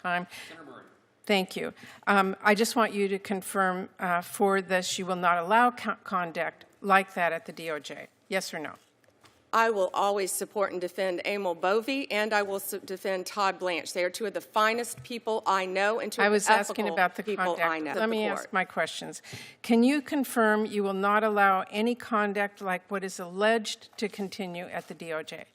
time. Thank you. I just want you to confirm for this you will not allow conduct like that at the DOJ. Yes or no? I will always support and defend Emil Bovi, and I will defend Todd Blanche. They are two of the finest people I know and two of the ethical people I know. Let me ask my questions. Can you confirm you will not allow any conduct like what is alleged to continue at the DOJ?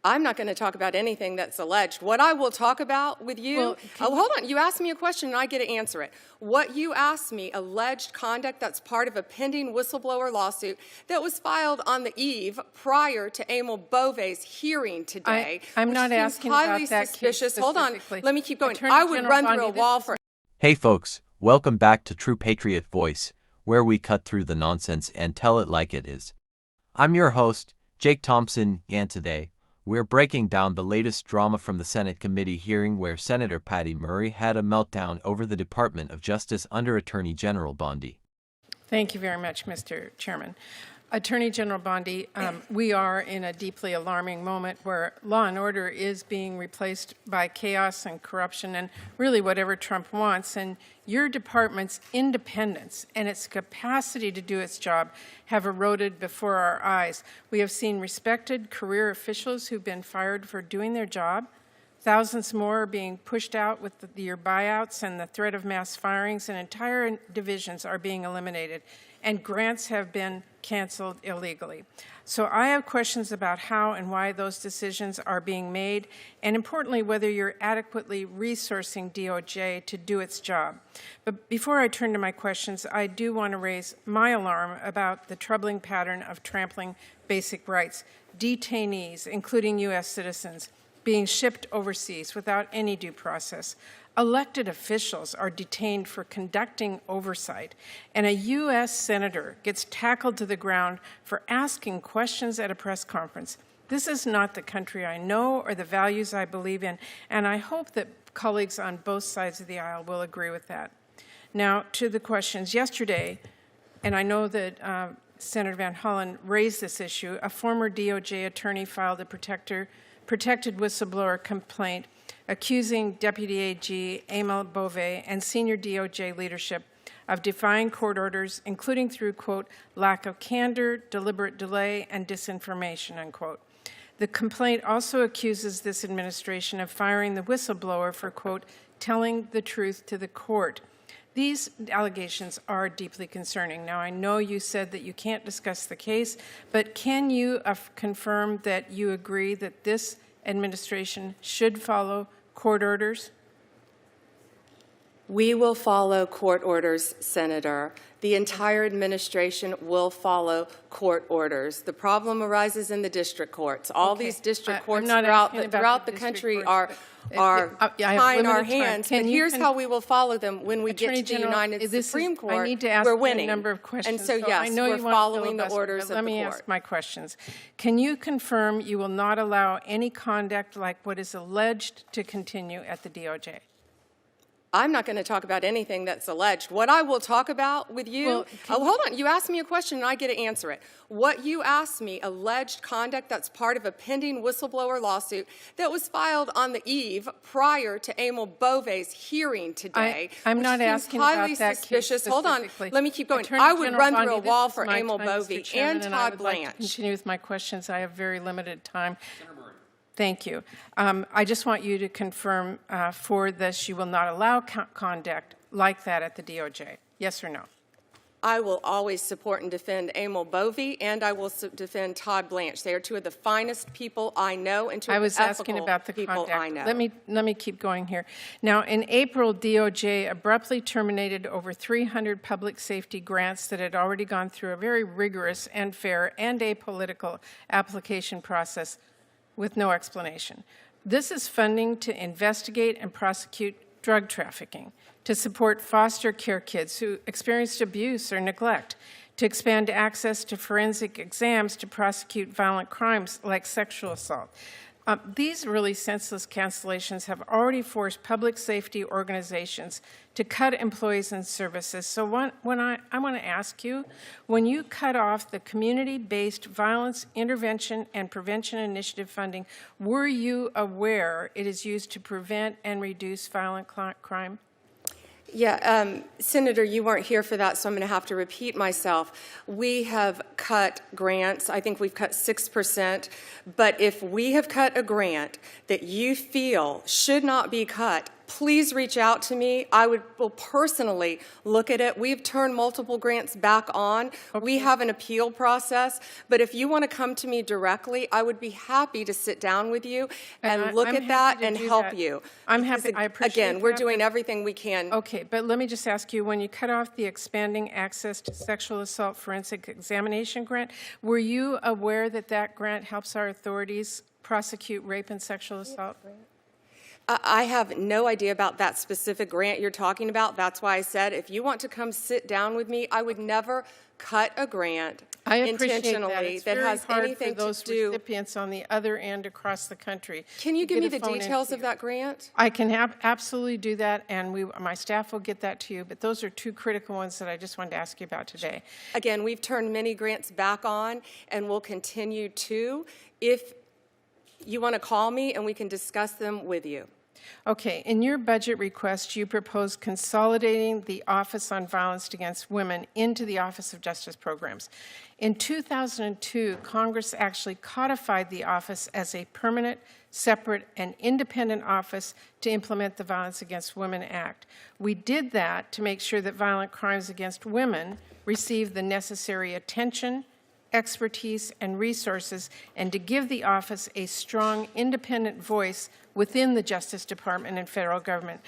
I'm not going to talk about anything that's alleged. What I will talk about with you, hold on, you asked me a question and I get to answer it. What you asked me, alleged conduct that's part of a pending whistleblower lawsuit that was filed on the eve prior to Emil Bove's hearing today. I'm not asking about that suspicious. Hold on, let me keep going. Attorney I would General run Bondi, through a wall for. Hey folks, welcome back to True Patriot Voice, where we cut through the nonsense and tell it like it is. I'm your host, Jake Thompson, and today, we're breaking down the latest drama from the Senate committee hearing where Senator Patty Murray had a meltdown over the Department of Justice under Attorney General Bondi. Thank you very much, Mr. Chairman. Attorney General Bondi, we are in a deeply alarming moment where law and order is being replaced by chaos and corruption and really whatever Trump wants. And your department's independence and its capacity to do its job have eroded before our eyes. We have seen respected career officials who've been fired for doing their job. Thousands more are being pushed out with your buyouts and the threat of mass firings, and entire divisions are being eliminated, and grants have been canceled illegally. So I have questions about how and why those decisions are being made, and importantly, whether you're adequately resourcing DOJ to do its job. But before I turn to my questions, I do want to raise my alarm about the troubling pattern of trampling basic rights. Detainees, including U.S. citizens, being shipped overseas without any due process. Elected officials are detained for conducting oversight, and a U.S. senator gets tackled to the ground for asking questions at a press conference. This is not the country I know or the values I believe in, and I hope that colleagues on both sides of the aisle will agree with that. Now, to the questions. Yesterday, and I know that Senator Van Hollen raised this issue, a former DOJ attorney filed a protected whistleblower complaint accusing Deputy AG Emil Bove and senior DOJ leadership of defying court orders, including through, quote, lack of candor, deliberate delay, and disinformation, unquote. The complaint also accuses this administration of firing the whistleblower for, quote, telling the truth to the court. These allegations are deeply concerning. Now, I know you said that you can't discuss the case, but can you confirm that you agree that this administration should follow court orders? We will follow court orders, Senator. The entire administration will follow court orders. The problem arises in the district courts. All these district courts throughout the country are tying our hands, but here's how we will follow them when we get to the United Supreme Court. I need to ask we're winning. A number of questions. And so, yes, we're following the orders of the court. Let me ask my questions. Can you confirm you will not allow any conduct like what is alleged to continue at the DOJ? I'm not going to talk about anything that's alleged. What I will talk about with you, hold on, you asked me a question and I get to answer it. What you asked me, alleged conduct that's part of a pending whistleblower lawsuit that was filed on the eve prior to Emil Bove's hearing today. I'm not asking about that suspicious. Case hold on, let me keep going. I would run through a wall for Emil Bove and Todd Blanche. Like to continue with my questions. I have very limited time. Thank you. I just want you to confirm for this you will not allow conduct like that at the DOJ. Yes or no? I will always support and defend Emil Bove, and I will defend Todd Blanche. They are two of the finest people I know and two of the ethical asking about the people conduct. I know. Let me keep going here. Now, in April, DOJ abruptly terminated over 300 public safety grants that had already gone through a very rigorous and fair and apolitical application process with no explanation. This is funding to investigate and prosecute drug trafficking, to support foster care kids who experienced abuse or neglect, to expand access to forensic exams to prosecute violent crimes like sexual assault. These really senseless cancellations have already forced public safety organizations to cut employees and services. So when I want to ask you, when you cut off the community-based violence intervention and prevention initiative funding, were you aware it is used to prevent and reduce violent crime? Yeah, Senator, you weren't here for that, so I'm going to have to repeat myself. We have cut grants. I think we've cut 6%. But if we have cut a grant that you feel should not be cut, please reach out to me. I will personally look at it. We've turned multiple grants back on. Okay. We have an appeal process. But if you want to come to me directly, I would be happy to sit down with you and look at that and help you. I'm happy. I appreciate Again, we're doing everything we can. Okay, but let me just ask you, when you cut off the Expanding Access to Sexual Assault Forensic Examination grant, were you aware that that grant helps our authorities prosecute rape and sexual assault? I have no idea about that specific grant you're talking about. That's why I said if you want to come sit down with me, I would never cut a grant intentionally that has anything to do. Those recipients on the other end across the country. Can you give me the details of that grant? I can absolutely do that, and my staff will get that to you. But those are two critical ones that I just wanted to ask you about today. Again, we've turned many grants back on, and we'll continue to. If you want to call me, and we can discuss them with you. Okay, in your budget request, you propose consolidating the Office on Violence Against Women into the Office of Justice Programs. In 2002, Congress actually codified the office as a permanent, separate, and independent office to implement the Violence Against Women Act. We did that to make sure that violent crimes against women receive the necessary attention, expertise, and resources, and to give the office a strong, independent voice within the Justice Department and federal government.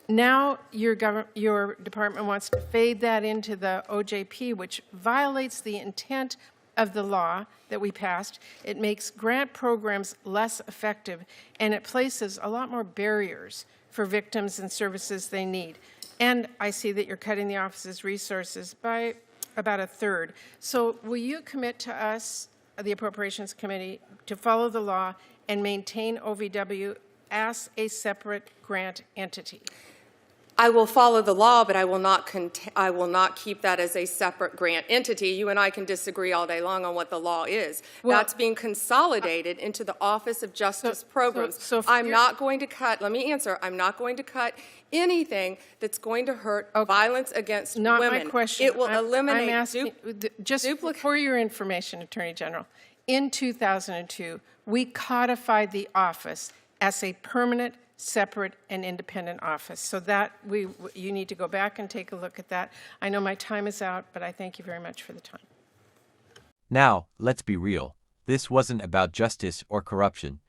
Now your department wants to fade that into the OJP, which violates the intent of the law that we passed. It makes grant programs less effective, and it places a lot more barriers for victims and services they need. And I see that you're cutting the office's resources by about a third. So will you commit to us, the Appropriations Committee, to follow the law and maintain OVW as a separate grant entity? I will follow the law, but I will not keep that as a separate grant entity. You and I can disagree all day long on what the law is. Well, that's being consolidated into the Office of Justice Programs. I'm not going to cut, let me answer, I'm not going to cut anything that's going to hurt violence against women. Not my question. It will eliminate... I'm asking, just for your information, Attorney General, in 2002, we codified the office as a permanent, separate, and independent office. So that you need to go back and take a look at that. I know my time is out, but I thank you very much for the time. Now, let's be real. This wasn't about justice or corruption.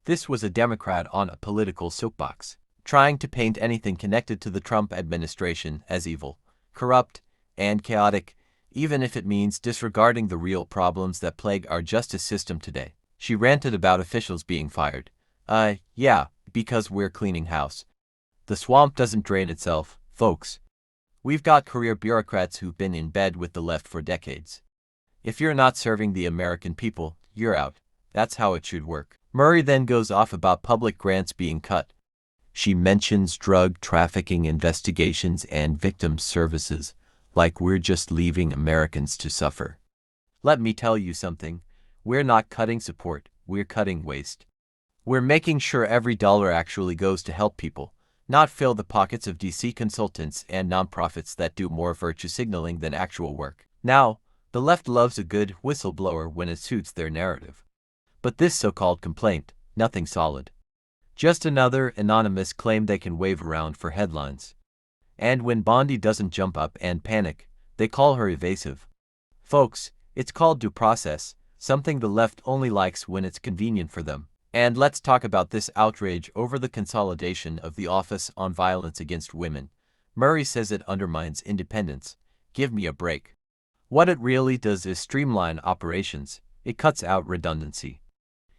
This was a Democrat on a political soapbox, trying to paint anything connected to the Trump administration as evil, corrupt, and chaotic, even if it means disregarding the real problems that plague our justice system today. She ranted about officials being fired. Yeah, because we're cleaning house. The swamp doesn't drain itself, folks. We've got career bureaucrats who've been in bed with the left for decades. If you're not serving the American people, you're out. That's how it should work. Murray then goes off about public grants being cut. She mentions drug trafficking investigations and victim services, like we're just leaving Americans to suffer. Let me tell you something. We're not cutting support, we're cutting waste. We're making sure every dollar actually goes to help people, not fill the pockets of DC consultants and nonprofits that do more virtue signaling than actual work. Now, the left loves a good whistleblower when it suits their narrative. But this so-called complaint, nothing solid. Just another anonymous claim they can wave around for headlines. And when Bondi doesn't jump up and panic, they call her evasive. Folks, it's called due process, something the left only likes when it's convenient for them. And let's talk about this outrage over the consolidation of the Office on Violence Against Women. Murray says it undermines independence. Give me a break. What it really does is streamline operations. It cuts out redundancy.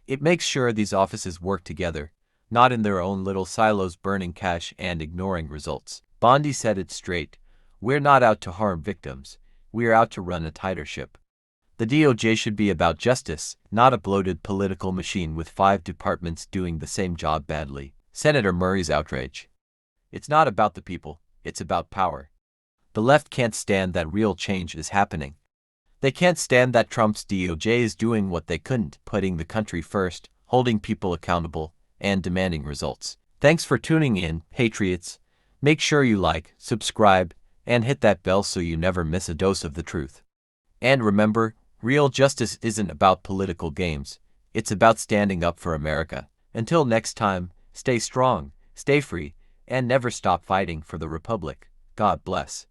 It makes sure these offices work together, not in their own little silos burning cash and ignoring results. Bondi said it straight. We're not out to harm victims. We're out to run a tighter ship. The DOJ should be about justice, not a bloated political machine with 5 departments doing the same job badly. Senator Murray's outrage. It's not about the people, it's about power. The left can't stand that real change is happening. They can't stand that Trump's DOJ is doing what they couldn't, putting the country first, holding people accountable, and demanding results. Thanks for tuning in, Patriots. Make sure you like, subscribe, and hit that bell so you never miss a dose of the truth. And remember, real justice isn't about political games. It's about standing up for America. Until next time, stay strong, stay free, and never stop fighting for the Republic. God bless.